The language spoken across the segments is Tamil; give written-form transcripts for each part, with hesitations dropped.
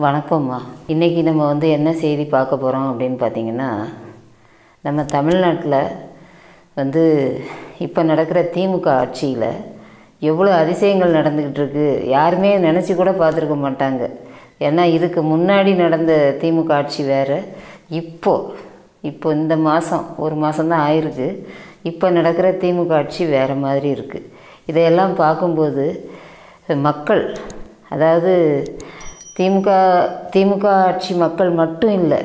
வணக்கம்மா. இன்றைக்கி நம்ம என்ன செய்தி பார்க்க போகிறோம் அப்படின்னு பார்த்திங்கன்னா, நம்ம தமிழ்நாட்டில் இப்போ நடக்கிற திமுக ஆட்சியில் எவ்வளோ அதிசயங்கள் நடந்துக்கிட்டு இருக்குது. யாருமே நினச்சி கூட பார்த்துருக்க மாட்டாங்க. ஏன்னா இதுக்கு முன்னாடி நடந்த திமுக ஆட்சி வேறு, இப்போ இந்த மாதம் ஒரு மாதம்தான் ஆயிருக்கு. இப்போ நடக்கிற திமுக ஆட்சி வேறு மாதிரி இருக்குது. இதையெல்லாம் பார்க்கும்போது மக்கள், அதாவது திமுக ஆட்சி மக்கள் மட்டும் இல்லை,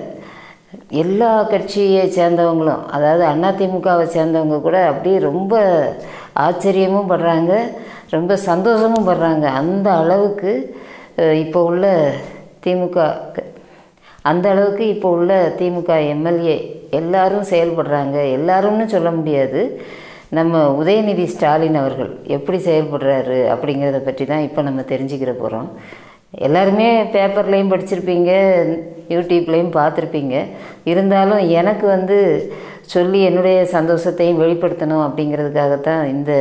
எல்லா கட்சியை சேர்ந்தவங்களும், அதாவது அதிமுகவை சேர்ந்தவங்க கூட அப்படியே ரொம்ப ஆச்சரியமும் படுறாங்க, ரொம்ப சந்தோஷமும் படுறாங்க. அந்த அளவுக்கு இப்போ உள்ள திமுக எம்எல்ஏ எல்லாரும் செயல்படுறாங்க. எல்லாரும்னு சொல்ல முடியாது. நம்ம உதயநிதி ஸ்டாலின் அவர்கள் எப்படி செயல்படுறாரு அப்படிங்கிறத பற்றி தான் இப்போ நம்ம தெரிஞ்சுக்கிற போகிறோம். எல்லாருமே பேப்பர்லேயும் படிச்சிருப்பீங்க, யூடியூப்லேயும் பார்த்துருப்பீங்க. இருந்தாலும் எனக்கு சொல்லி என்னுடைய சந்தோஷத்தையும் வெளிப்படுத்தணும் அப்படிங்கிறதுக்காகத்தான் இந்த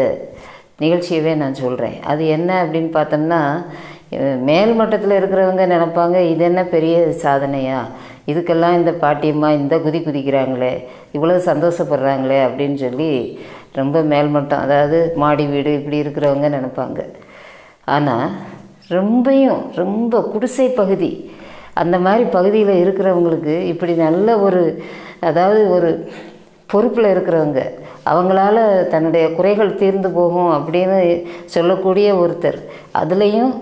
நிகழ்ச்சியவே நான் சொல்கிறேன். அது என்ன அப்படின்னு பார்த்தோம்னா, மேல் மட்டத்தில் இருக்கிறவங்க நினைப்பாங்க, இது என்ன பெரிய சாதனையா, இதுக்கெல்லாம் இந்த பாட்டியம்மா இந்த குதிக்கிறாங்களே, இவ்வளோ சந்தோஷப்படுறாங்களே அப்படின்னு சொல்லி ரொம்ப மேல்மட்டம், அதாவது மாடி வீடு இப்படி இருக்கிறவங்க நினைப்பாங்க. ஆனால் ரொம்ப குடிசை பகுதி, அந்த மாதிரி பகுதியில் இருக்கிறவங்களுக்கு இப்படி நல்ல ஒரு பொறுப்பில் இருக்கிறவங்க, அவங்களால தன்னுடைய குறைகள் தீர்ந்து போகும் அப்படின்னு சொல்லக்கூடிய ஒருத்தர், அதுலேயும்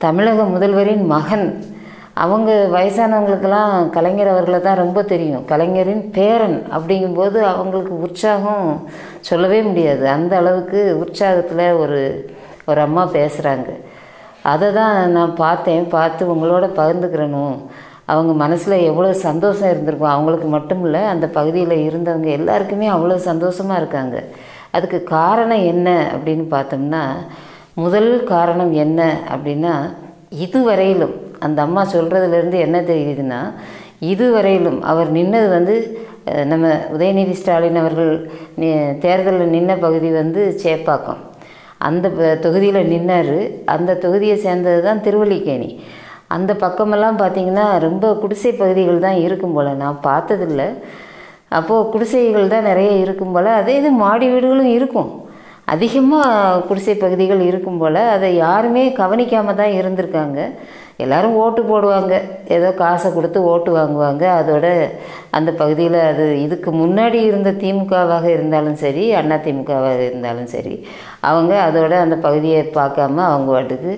தமிழக முதல்வரின் மகன், அவங்க வயசானவங்களுக்கெல்லாம் கலைஞர் அவர்களை தான் ரொம்ப தெரியும். கலைஞரின் பேரன் அப்படிங்கும்போது அவங்களுக்கு உற்சாகம் சொல்லவே முடியாது. அந்த அளவுக்கு உற்சாகத்தில் ஒரு அம்மா பேசுகிறாங்க. அதை தான் நான் பார்த்து உங்களோட பகிர்ந்துக்கிறணும். அவங்க மனசில் எவ்வளோ சந்தோஷம் இருந்திருக்கும். அவங்களுக்கு மட்டும் இல்லை, அந்த பகுதியில் இருந்தவங்க எல்லாருக்குமே அவ்வளோ சந்தோஷமாக இருக்காங்க. அதுக்கு காரணம் என்ன அப்படின்னு பார்த்தோம்னா, முதல் காரணம் என்ன அப்படின்னா, இதுவரையிலும் அந்த அம்மா சொல்கிறதுலேருந்து என்ன தெரியுதுன்னா, இதுவரையிலும் அவர் நின்னது நம்ம உதயநிதி ஸ்டாலின் அவர்கள் தேர்தலில் நின்ன பகுதி சேப்பாக்கம், அந்த தொகுதியில் நின்னார். அந்த தொகுதியை சேர்ந்தது தான் திருவல்லிக்கேணி. அந்த பக்கமெல்லாம் பார்த்திங்கன்னா ரொம்ப குடிசை பகுதிகள் தான் இருக்கும் போல், நான் பார்த்ததில்ல. அப்போது குடிசைகள் தான் நிறைய இருக்கும் போல். அதே இது மாடி வீடுகளும் இருக்கும், அதிகமாக குடிசை பகுதிகள் இருக்கும் போல். அதை யாருமே கவனிக்காமல் தான் இருந்திருக்காங்க. எல்லோரும் ஓட்டு போடுவாங்க, ஏதோ காசை கொடுத்து ஓட்டு வாங்குவாங்க. அதோட அந்த பகுதியில் இதுக்கு முன்னாடி இருந்த திமுகவாக இருந்தாலும் சரி, அதிமுகவாக இருந்தாலும் சரி, அவங்க அதோட அந்த பகுதியை பார்க்காம அவங்க வாட்டுக்கு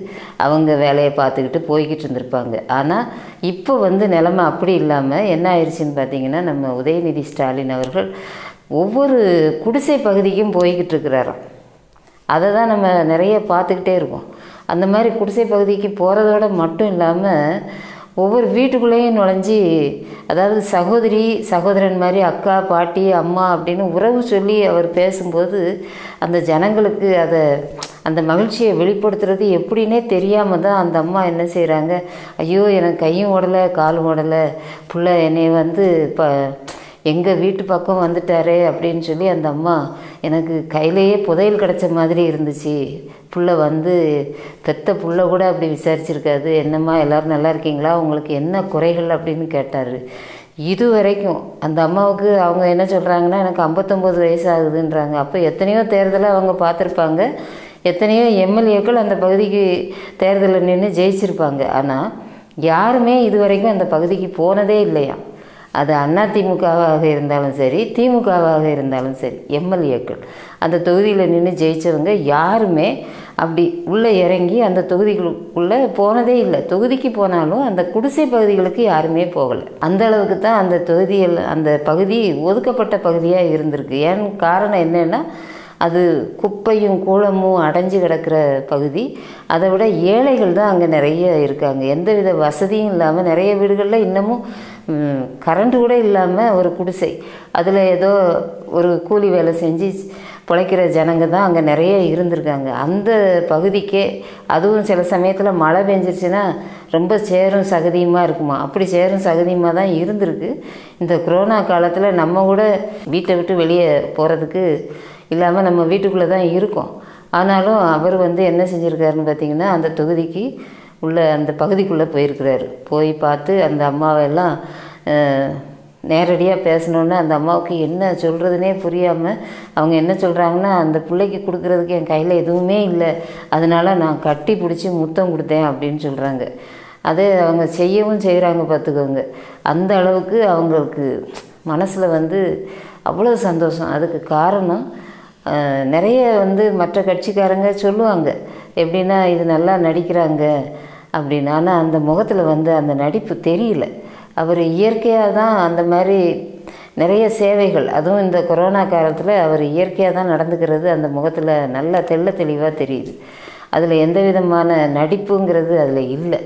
அவங்க வேலையை பார்த்துக்கிட்டு போய்கிட்டு இருந்திருப்பாங்க. ஆனால் இப்போ நிலைமை அப்படி இல்லாமல் என்ன ஆயிடுச்சின்னு பார்த்திங்கன்னா, நம்ம உதயநிதி ஸ்டாலின் அவர்கள் ஒவ்வொரு குடிசை பகுதிக்கும் போய்கிட்டு இருக்கிறாராம். அதை தான் நம்ம நிறைய பார்த்துக்கிட்டே இருக்கோம். அந்த மாதிரி குடிசை பகுதிக்கு போகிறதோட மட்டும் இல்லாமல் ஒவ்வொரு வீட்டுக்குள்ளேயும் நுழைஞ்சி, அதாவது சகோதரன் மாதிரி அக்கா, பாட்டி, அம்மா அப்படின்னு உறவு சொல்லி அவர் பேசும்போது அந்த ஜனங்களுக்கு அந்த மகிழ்ச்சியை வெளிப்படுத்துறது எப்படின்னே தெரியாமல் தான் அந்த அம்மா என்ன செய்கிறாங்க, ஐயோ எனக்கு கையும் ஓடலை காலும் ஓடலை, புள்ள என்னை இப்போ எங்கள் வீட்டு பக்கம் வந்துட்டாரே அப்படின்னு சொல்லி அந்த அம்மா, எனக்கு கையிலேயே புதையல் கிடச்ச மாதிரி இருந்துச்சு, புள்ள பெத்த புள்ள கூட அப்படி விசாரிச்சிருக்காது, என்னம்மா எல்லோரும் நல்லா இருக்கீங்களா, உங்களுக்கு என்ன குறைகள் அப்படின்னு கேட்டார். இது வரைக்கும் அந்த அம்மாவுக்கு அவங்க என்ன சொல்கிறாங்கன்னா, எனக்கு 59 வயசு ஆகுதுன்றாங்க. அப்போ எத்தனையோ தேர்தலை அவங்க பார்த்துருப்பாங்க, எத்தனையோ எம்எல்ஏக்கள் அந்த பகுதிக்கு தேர்தலில் நின்று ஜெயிச்சிருப்பாங்க. ஆனால் யாருமே இது வரைக்கும் அந்த பகுதிக்கு போனதே இல்லையா. அது அதிமுகவாக இருந்தாலும் சரி, திமுகவாக இருந்தாலும் சரி, எம்எல்ஏக்கள் அந்த தொகுதியில் நின்று ஜெயித்தவங்க யாருமே அப்படி உள்ளே இறங்கி அந்த தொகுதிகளுக்குள்ளே போனதே இல்லை. தொகுதிக்கு போனாலும் அந்த குடிசை பகுதிகளுக்கு யாருமே போகலை. அந்த அளவுக்கு தான் அந்த பகுதி ஒதுக்கப்பட்ட பகுதியாக இருந்திருக்கு. ஏன் காரணம் என்னென்னா, அது குப்பையும் கூளமும் அடைஞ்சு கிடக்கிற பகுதி. அதை விட ஏழைகள் தான் அங்கே நிறைய இருக்காங்க. எந்தவித வசதியும் இல்லாமல் நிறைய வீடுகளில் இன்னமும் கரண்ட் கூட இல்லாமல் ஒரு குடிசை, அதில் ஏதோ ஒரு கூலி வேலை செஞ்சு பிழைக்கிற ஜனங்க தான் அங்கே நிறைய இருந்திருக்காங்க. அந்த பகுதிக்கே அதுவும் சில சமயத்தில் மழை பெஞ்சிருச்சுன்னா ரொம்ப சேரும் சகதியுமாக இருக்குமா. அப்படி சேரும் சகதியுமாக தான் இருந்திருக்கு. இந்த கொரோனா காலத்தில் நம்ம கூட வீட்டை விட்டு வெளியே போகிறதுக்கு இல்லாமல் நம்ம வீட்டுக்குள்ளே தான் இருக்கோம். ஆனாலும் அவர் என்ன செஞ்சுருக்காருன்னு பார்த்திங்கன்னா, அந்த தொகுதிக்கு உள்ள அந்த பகுதிக்குள்ளே போயிருக்கிறாரு. போய் பார்த்து அந்த அம்மாவெல்லாம் நேரடியாக பேசணுன்னு அந்த அம்மாவுக்கு என்ன சொல்கிறதுனே புரியாமல் அவங்க என்ன சொல்கிறாங்கன்னா, அந்த பிள்ளைக்கு கொடுக்குறதுக்கு என் கையில் எதுவுமே இல்லை, அதனால் நான் கட்டி பிடிச்சி முத்தம் கொடுத்தேன் அப்படின்னு சொல்கிறாங்க. அதை அவங்க செய்யவும் செய்கிறாங்க பார்த்துக்கோங்க. அந்த அளவுக்கு அவங்களுக்கு மனசில் அவ்வளோ சந்தோஷம். அதுக்கு காரணம் நிறைய மற்ற கட்சிக்காரங்க சொல்லுவாங்க எப்படின்னா, இது நல்லா நடிக்கிறாங்க அப்படின்னு. ஆனால் அந்த முகத்தில் அந்த நடிப்பு தெரியல. அவர் இயற்கையாக தான் அந்த மாதிரி நிறைய சேவைகள், அதுவும் இந்த கொரோனா காலத்தில் அவர் இயற்கையாக தான் நடந்துக்கிறது அந்த முகத்தில் நல்லா தெளிவாக தெரியுது. அதில் எந்த விதமான நடிப்புங்கிறது அதில் இல்லை.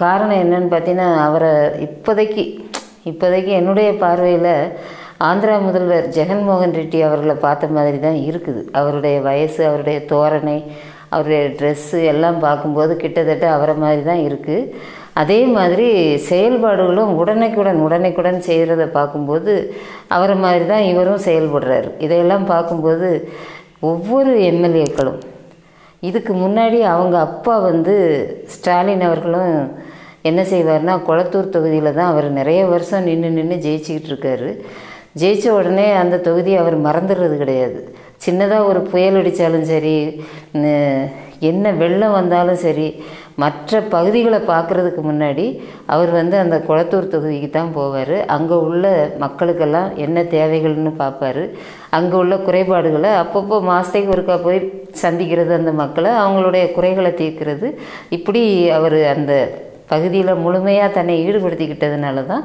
காரணம் என்னன்னு பார்த்தீங்கன்னா, அவரை இப்போதைக்கு என்னுடைய பார்வையில் ஆந்திரா முதல்வர் ஜெகன்மோகன் ரெட்டி அவர்களை பார்த்த மாதிரி தான் இருக்குது. அவருடைய வயசு, அவருடைய தோரணை, அவருடைய ட்ரெஸ்ஸு எல்லாம் பார்க்கும்போது கிட்டத்தட்ட அவரை மாதிரி தான் இருக்குது. அதே மாதிரி செயல்பாடுகளும் உடனுக்குடன் செய்கிறத பார்க்கும்போது அவரை மாதிரி தான் இவரும் செயல்படுறாரு. இதையெல்லாம் பார்க்கும்போது ஒவ்வொரு எம்எல்ஏக்களும் இதுக்கு முன்னாடி அவங்க அப்பா ஸ்டாலின் அவர்களும் என்ன செய்வார்னா, கொளத்தூர் தொகுதியில் தான் அவர் நிறைய வருஷம் நின்று ஜெயிச்சுக்கிட்டு இருக்காரு. ஜெயித்த உடனே அந்த தொகுதியை அவர் மறந்துடுறது கிடையாது. சின்னதாக ஒரு புயல் அடித்தாலும் சரி, என்ன வெள்ளம் வந்தாலும் சரி, மற்ற பகுதிகளை பார்க்குறதுக்கு முன்னாடி அவர் அந்த கொளத்தூர் தொகுதிக்கு தான் போவார். அங்கே உள்ள மக்களுக்கெல்லாம் என்ன தேவைகள்னு பார்ப்பார். அங்கே உள்ள குறைபாடுகளை அப்பப்போ மாதத்துக்கு ஒருக்கா போய் சந்திக்கிறது, அந்த மக்களை அவங்களுடைய குறைகளை தீர்க்கிறது. இப்படி அவர் அந்த பகுதியில் முழுமையாக தன்னை ஈடுபடுத்திக்கிட்டதுனால தான்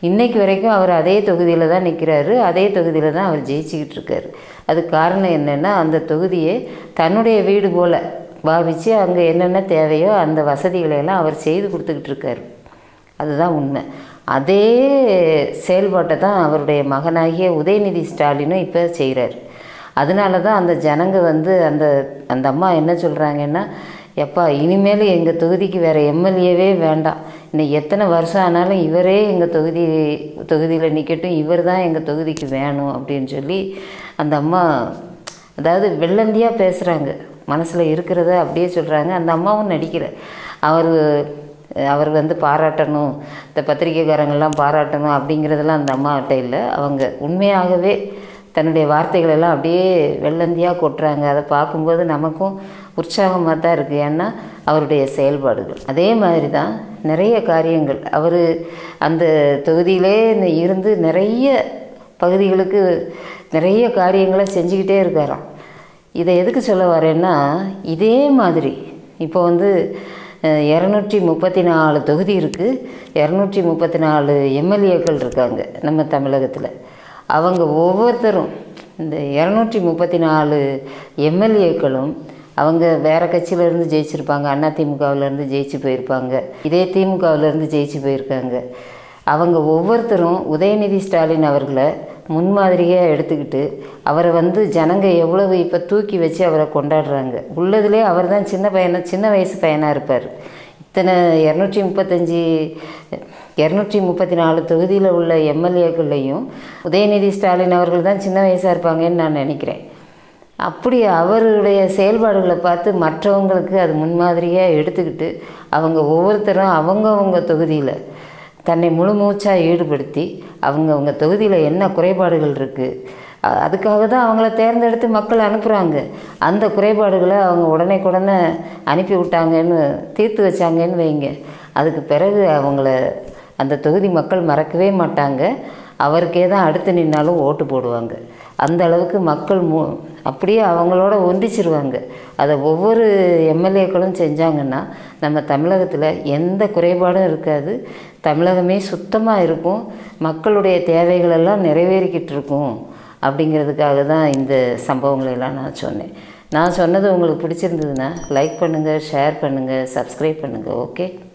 இன்றைக்கு வரைக்கும் அவர் அதே தொகுதியில் தான் நிற்கிறாரு. அதே தொகுதியில் தான் அவர் ஜெயிச்சுக்கிட்டு இருக்கார். அதுக்கு காரணம் என்னென்னா, அந்த தொகுதியை தன்னுடைய வீடு போல் பாவித்து அங்கே என்னென்ன தேவையோ அந்த வசதிகளையெல்லாம் அவர் செய்து கொடுத்துக்கிட்டு இருக்கார். அதுதான் உண்மை. அதே செயல்பாட்டை தான் அவருடைய மகனாகிய உதயநிதி ஸ்டாலினும் இப்போ செய்கிறார். அதனால தான் அந்த ஜனங்க அந்த அம்மா என்ன சொல்கிறாங்கன்னா, எப்பா இனிமேல் எங்கள் தொகுதிக்கு வேறு எம்எல்ஏவே வேண்டாம், இன்னும் எத்தனை வருஷம் ஆனாலும் இவரே எங்கள் தொகுதியில் நிற்கட்டும், இவர் தான் எங்கள் தொகுதிக்கு வேணும் அப்படின்னு சொல்லி அந்த அம்மா அதாவது வெள்ளந்தியாக பேசுகிறாங்க. மனசில் இருக்கிறத அப்படியே சொல்கிறாங்க. அந்த அம்மாவும் நடிக்கல. அவர் பாராட்டணும், இந்த பத்திரிக்கைக்காரங்கள்லாம் பாராட்டணும் அப்படிங்கிறதெல்லாம் அந்த அம்மாகிட்ட இல்லை. அவங்க உண்மையாகவே தன்னுடைய வார்த்தைகளெல்லாம் அப்படியே வெள்ளந்தியாக கொட்டுறாங்க. அதை பார்க்கும்போது நமக்கும் உற்சாகமாக தான் இருக்குது. ஏன்னா அவருடைய செயல்பாடுகள் அதே மாதிரி தான் நிறைய காரியங்கள் அவர் அந்த தொகுதியிலே இருந்து நிறைய பகுதிகளுக்கு நிறைய காரியங்களை செஞ்சுக்கிட்டே இருக்காராம். இதை எதுக்கு சொல்ல வரேன்னா, இதே மாதிரி இப்போ 234 தொகுதி இருக்குது, 234 எம்எல்ஏக்கள் இருக்காங்க நம்ம தமிழகத்தில். அவங்க ஒவ்வொருத்தரும் இந்த 234 எம்எல்ஏக்களும் அவங்க வேறு கட்சியிலேருந்து ஜெயிச்சிருப்பாங்க, அதிமுகவிலேருந்து ஜெயிச்சு போயிருப்பாங்க, இதே திமுகவிலேருந்து ஜெயிச்சு போயிருக்காங்க. அவங்க ஒவ்வொருத்தரும் உதயநிதி ஸ்டாலின் அவர்களை முன்மாதிரியாக எடுத்துக்கிட்டு அவரை ஜனங்க எவ்வளவு இப்போ தூக்கி வச்சு அவரை கொண்டாடுறாங்க. உள்ளதுலே அவர் தான் சின்ன வயசு பையனாக இருப்பார். இத்தனை 234 தொகுதியில் உள்ள எம்எல்ஏக்கள்லையும் உதயநிதி ஸ்டாலின் அவர்கள் தான் சின்ன வயசாக இருப்பாங்கன்னு நான் நினைக்கிறேன். அப்படி அவருடைய செயல்பாடுகளை பார்த்து மற்றவங்களுக்கு அது முன்மாதிரியாக எடுத்துக்கிட்டு அவங்க ஒவ்வொருத்தரும் அவங்கவுங்க தொகுதியில் தன்னை முழு மூச்சாக ஈடுபடுத்தி அவங்கவுங்க தொகுதியில் என்ன குறைபாடுகள் இருக்குது, அதுக்காக தான் அவங்கள தேர்ந்தெடுத்து மக்கள் அனுப்புகிறாங்க. அந்த குறைபாடுகளை அவங்க உடனே அனுப்பி விட்டாங்கன்னு தீர்த்து வச்சாங்கன்னு வைங்க. அதுக்கு பிறகு அவங்கள அந்த தொகுதி மக்கள் மறக்கவே மாட்டாங்க. அவருக்கே தான் அடுத்து நின்னாலும் ஓட்டு போடுவாங்க. அந்த அளவுக்கு மக்கள் அப்படியே அவங்களோட ஒன்றிச்சிருவாங்க. அதை ஒவ்வொரு எம்எல்ஏக்களும் செஞ்சாங்கன்னா நம்ம தமிழகத்தில் எந்த குறைபாடும் இருக்காது, தமிழகமே சுத்தமாக இருக்கும், மக்களுடைய தேவைகளெல்லாம் நிறைவேறிக்கிட்டு இருக்கும். அப்படிங்கிறதுக்காக தான் இந்த சம்பவங்களெல்லாம் நான் சொன்னேன். நான் சொன்னது உங்களுக்கு பிடிச்சிருந்ததுன்னா லைக் பண்ணுங்கள், ஷேர் பண்ணுங்கள், சப்ஸ்கிரைப் பண்ணுங்கள். ஓகே.